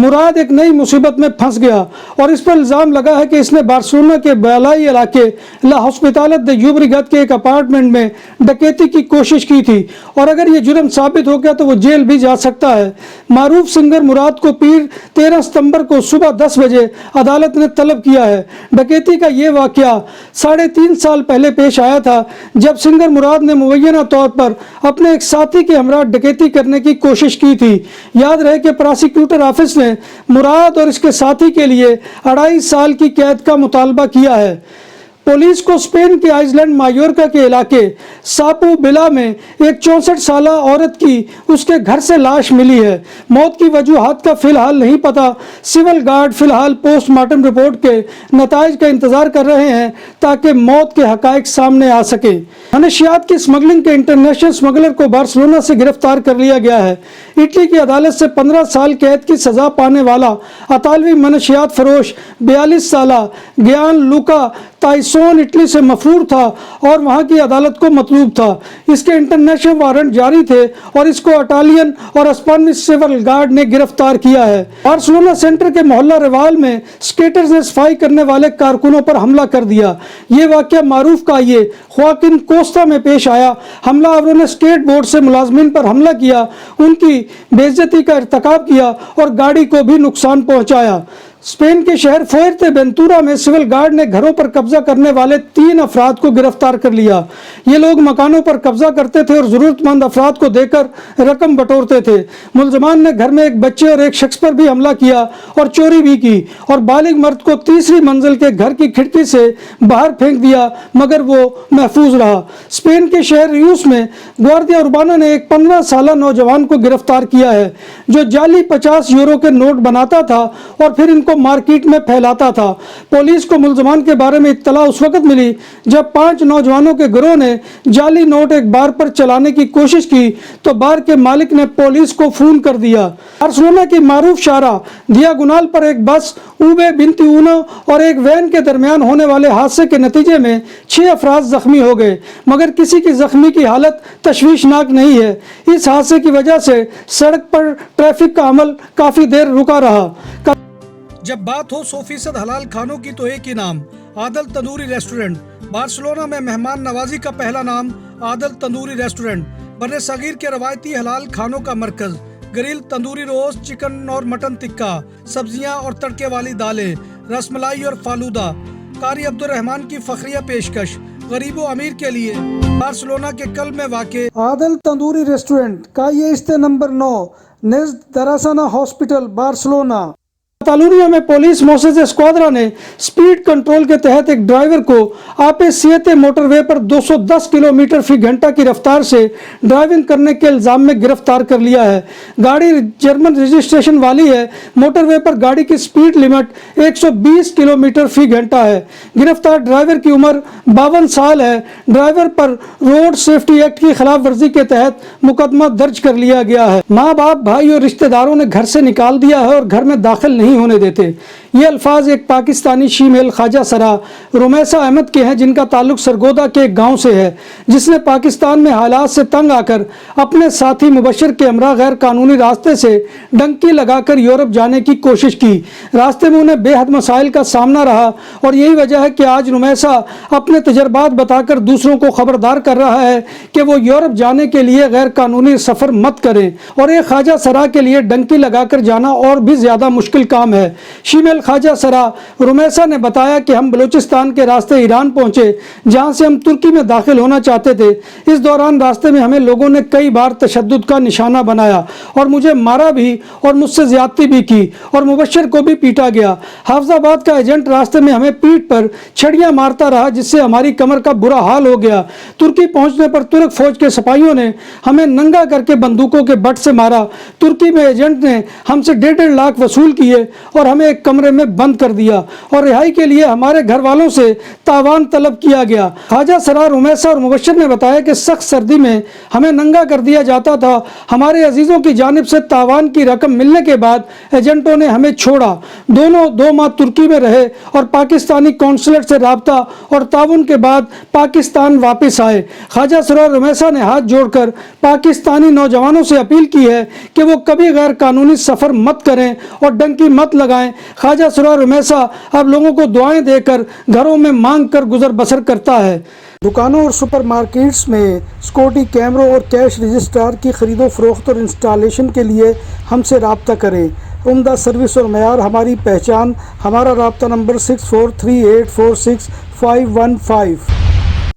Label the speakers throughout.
Speaker 1: مراد ایک نئی مصیبت میں پھنس گیا اور اس پر الزام لگا ہے کہ اس نے بارسلونا کے بالائی علاقے لا ہاسپٹالت دے یوبریگت کے ایک اپارٹمنٹ میں ڈکیتی کی کوشش کی تھی اور اگر یہ جرم ثابت ہو گیا تو وہ جیل بھی جا سکتا ہے۔ معروف سنگر مراد کو پیر 13 ستمبر کو صبح 10 بجے عدالت نے طلب کیا ہے۔ ڈکیتی کا یہ واقعہ 3.5 سال پہلے پیش آیا تھا جب سنگر مراد نے مبینہ طور پر اپنے ایک ساتھی کے ہمراہ ڈکیتی کرنے کی کوشش کی تھی۔ یاد رہے کہ پراسیکیوٹر آفس نے مراد اور اس کے ساتھی کے لیے 2.5 سال کی قید کا مطالبہ کیا ہے۔ پولیس کو اسپین کے آئس لینڈ مایورکا کے علاقے ساپو بلا میں ایک 64 سالہ عورت کی اس کے گھر سے لاش ملی ہے۔ موت کی وجوہات کا فی الحال نہیں پتہ۔ سول گارڈ فی الحال پوسٹ مارٹم رپورٹ کے نتائج کا انتظار کر رہے ہیں تاکہ موت کے حقائق سامنے آ سکیں۔ منشیات کی اسمگلنگ کے انٹرنیشنل اسمگلر کو بارسلونا سے گرفتار کر لیا گیا ہے۔ اٹلی کی عدالت سے 15 سال قید کی سزا پانے والا اطالوی منشیات فروش 42 سالہ گیان لوکا تائسون اٹلی سے مفرور تھا اور وہاں کی عدالت کو مطلوب تھا۔ اس کے انٹرنیشنل وارنٹ جاری تھے اور اس کو اٹالین اور اسپانوی سول گارڈ نے گرفتار کیا ہے۔ بارسلونا سینٹر کے محلہ روال میں سکیٹرز نے صفائی کرنے والے کارکنوں پر حملہ کر دیا۔ یہ واقعہ معروف کائیے خواکن کوسٹا میں پیش آیا۔ حملہ آوروں نے سکیٹ بورڈ سے ملازمین پر حملہ کیا، ان کی بے عزتی کا ارتکاب کیا اور گاڑی کو بھی نقصان پہنچایا۔ اسپین کے شہر فوئرتے بینتورا میں سول گارڈ نے گھروں پر قبضہ کرنے والے 3 افراد کو گرفتار کر لیا۔ یہ لوگ مکانوں پر قبضہ کرتے تھے اور ضرورت مند افراد کو دے کر رقم بٹورتے تھے۔ ملزمان نے گھر میں ایک بچے اور ایک شخص پر بھی حملہ کیا اور چوری بھی کی اور بالغ مرد کو تیسری منزل کے گھر کی کھڑکی سے باہر پھینک دیا مگر وہ محفوظ رہا۔ اسپین کے شہر ریوس میں گواردیا اربانا نے ایک 15 سالہ نوجوان کو گرفتار کیا ہے جو جعلی 50 یورو کے نوٹ بناتا تھا اور پھر ان کو مارکیٹ میں پھیلاتا تھا۔ پولیس کو ملزمان کے بارے میں اطلاع اس وقت ملی جب 5 نوجوانوں کے گروہ نے جعلی نوٹ ایک بار پر چلانے کی کوشش کی تو بار کے مالک نے پولیس کو فون کر دیا۔ بارسلونا کی معروف شارع دیاگونال پر ایک بس اوبے 21 اور ایک وین کے درمیان ہونے والے حادثے کے نتیجے میں 6 افراد زخمی ہو گئے مگر کسی کی زخمی کی حالت تشویشناک نہیں ہے۔ اس حادثے کی وجہ سے سڑک پر ٹریفک کا عمل کافی دیر رکا رہا۔ جب بات ہو 100% حلال کھانوں کی تو ایک ہی نام عادل تندوری ریسٹورنٹ۔ بارسلونا میں مہمان نوازی کا پہلا نام عادل تندوری ریسٹورنٹ، بر صغیر کے روایتی حلال کھانوں کا مرکز۔ گریل تندوری روسٹ، چکن اور مٹن ٹکا، سبزیاں اور تڑکے والی دالیں، رس ملائی اور فالودہ۔ قاری عبدالرحمن کی فخریہ پیشکش غریب و امیر کے لیے۔ بارسلونا کے قلب میں واقع عادل تندوری ریسٹورنٹ کا یہ استے نمبر 9 نزد دراسانہ ہاسپٹل بارسلونا۔ کاتالونیا میں پولیس موسس اسکواڈرا نے سپیڈ کنٹرول کے تحت ایک ڈرائیور کو آپے 7 موٹر وے پر 210 کلومیٹر فی گھنٹہ کی رفتار سے ڈرائیونگ کرنے کے الزام میں گرفتار کر لیا ہے۔ گاڑی جرمن رجسٹریشن والی ہے۔ موٹر وے پر گاڑی کی سپیڈ لمٹ 120 کلومیٹر فی گھنٹہ ہے۔ گرفتار ڈرائیور کی عمر 52 سال ہے۔ ڈرائیور پر روڈ سیفٹی ایکٹ کی خلاف ورزی کے تحت مقدمہ درج کر لیا گیا ہے۔ ماں باپ، بھائی اور رشتہ داروں نے گھر سے نکال دیا ہے اور گھر میں داخل نہیں ہونے دیتے۔ یہ الفاظ ایک پاکستانی شیمیل خواجہ سرا رمیسہ احمد کے ہیں جن کا تعلق سرگودا کے ایک گاؤں سے ہے، جس نے پاکستان میں حالات سے تنگ آ کر اپنے ساتھی مبشر کے ہمراہ غیر قانونی راستے سے ڈنکی لگا کر یورپ جانے کی کوشش کی۔ راستے میں انہیں بے حد مسائل کا سامنا رہا اور یہی وجہ ہے کہ آج رمیسہ اپنے تجربات بتا کر دوسروں کو خبردار کر رہا ہے کہ وہ یورپ جانے کے لیے غیر قانونی سفر مت کریں اور ایک خواجہ سرا کے لیے ڈنکی لگا کر جانا اور بھی زیادہ مشکل کام ہے۔ شیمیل خواجہ سرا رمیسہ نے بتایا کہ ہم بلوچستان کے راستے ایران پہنچے جہاں سے ہم ترکی میں داخل ہونا چاہتے تھے۔ اس دوران راستے میں ہمیں لوگوں نے کئی بار تشدد کا نشانہ بنایا اور مجھے مارا بھی اور مجھ سے زیادتی بھی کی اور مبشر کو بھی پیٹا گیا۔ حافظ آباد کا ایجنٹ راستے میں ہمیں پیٹ پر چھڑیاں مارتا رہا جس سے ہماری کمر کا برا حال ہو گیا۔ ترکی پہنچنے پر ترک فوج کے سپاہیوں نے ہمیں ننگا کر کے بندوقوں کے بٹ سے مارا۔ ترکی میں ایجنٹ نے ہم سے 1.5 لاکھ وصول کیے اور ہمیں ایک کمرے میں بند کر دیا اور رہائی کے لیے ہمارے گھر والوں سے تاوان طلب کیا گیا۔ خواجہ سرار امیسا اور مبشر نے بتایا کہ سخت سردی میں ہمیں ننگا کر دیا جاتا تھا۔ ہمارے عزیزوں کی جانب سے تاوان کی رقم ملنے کے بعد ایجنٹوں نے ہمیں چھوڑا۔ دونوں 2 ماہ ترکی میں رہے اور پاکستانی کونسلیٹ سے رابطہ اور تعاون کے بعد پاکستان واپس آئے۔ خواجہ سرار امیسا نے ہاتھ جوڑ کر پاکستانی نوجوانوں سے اپیل کی ہے کہ وہ کبھی غیر قانونی سفر مت کریں اور ڈنکی مت لگائیں۔ خواجہ سرار امیسا اب لوگوں کو دعائیں دے کر گھروں میں مانگ کر گزر بسر کرتا ہے۔ دکانوں اور سپر مارکیٹس میں سیکورٹی کیمروں اور کیش رجسٹرار کی خرید و فروخت اور انسٹالیشن کے لیے ہم سے رابطہ کریں۔ عمدہ سروس اور معیار ہماری پہچان۔ ہمارا رابطہ نمبر 6438465515۔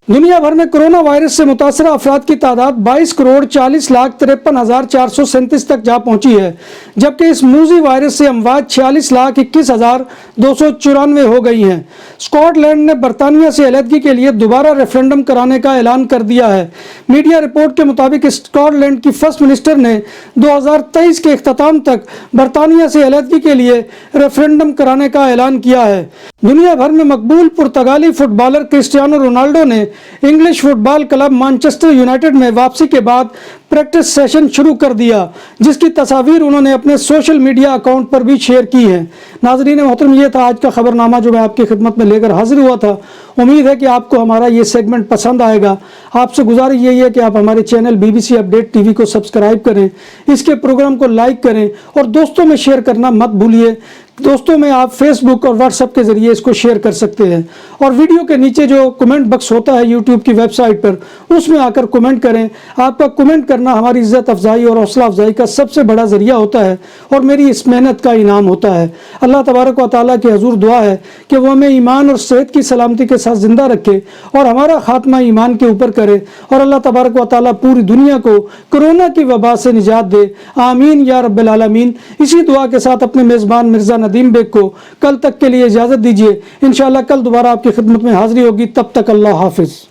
Speaker 1: دنیا بھر میں کرونا وائرس سے متاثرہ افراد کی تعداد 22,40,53,437 تک جا پہنچی ہے، جبکہ اس موذی وائرس سے اموات 46,21,294 ہو گئی ہیں۔ اسکاٹ لینڈ نے برطانیہ سے علیحدگی کے لیے دوبارہ ریفرنڈم کرانے کا اعلان کر دیا ہے۔ میڈیا رپورٹ کے مطابق اسکاٹ لینڈ کی فرسٹ منسٹر نے 2023 کے اختتام تک برطانیہ سے علیحدگی کے لیے ریفرنڈم کرانے کا اعلان کیا ہے۔ دنیا بھر میں مقبول پرتگالی فٹ بالر کرسٹیانو رونالڈو نے انگلش فٹ بال کلب مانچسٹر یونائیٹڈ میں واپسی کے بعد پریکٹس سیشن شروع کر دیا، جس کی تصاویر انہوں نے اپنے سوشل میڈیا اکاؤنٹ پر بھی شیئر کی ہیں۔ ناظرین محترم، یہ تھا آج کا خبرنامہ جو میں آپ کی خدمت میں لے کر حاضر ہوا تھا۔ امید ہے کہ آپ کو ہمارا یہ سیگمنٹ پسند آئے گا۔ آپ سے گزارش یہی ہے کہ آپ ہمارے چینل BBC اپڈیٹ TV کو سبسکرائب کریں، اس کے پروگرام کو لائک کریں اور دوستوں میں شیئر کرنا مت بھولیے۔ دوستوں میں آپ فیس بک اور واٹس ایپ کے ذریعے اس کو شیئر کر سکتے ہیں، اور ویڈیو کے نیچے جو کمنٹ باکس ہوتا ہے یوٹیوب کی ویب سائٹ پر، اس میں آ کر کمنٹ کریں۔ آپ کا کمنٹ کرنا ہماری عزت افزائی اور حوصلہ افزائی کا سب سے بڑا ذریعہ ہوتا ہے اور میری اس محنت کا انعام ہوتا ہے۔ اللہ تبارک و تعالیٰ کے حضور دعا ہے کہ وہ ہمیں ایمان اور صحت کی سلامتی کے ساتھ زندہ رکھے اور ہمارا خاتمہ ایمان کے اوپر کرے، اور اللہ تبارک و تعالیٰ پوری دنیا کو کرونا کی وبا سے نجات دے۔ آمین یا رب العالمین۔ اسی دعا کے ساتھ اپنے میزبان مرزا ندیم بیگ کو کل تک کے لیے اجازت دیجیے۔ انشاءاللہ کل دوبارہ آپ کی خدمت میں حاضری ہوگی۔ تب تک اللہ حافظ۔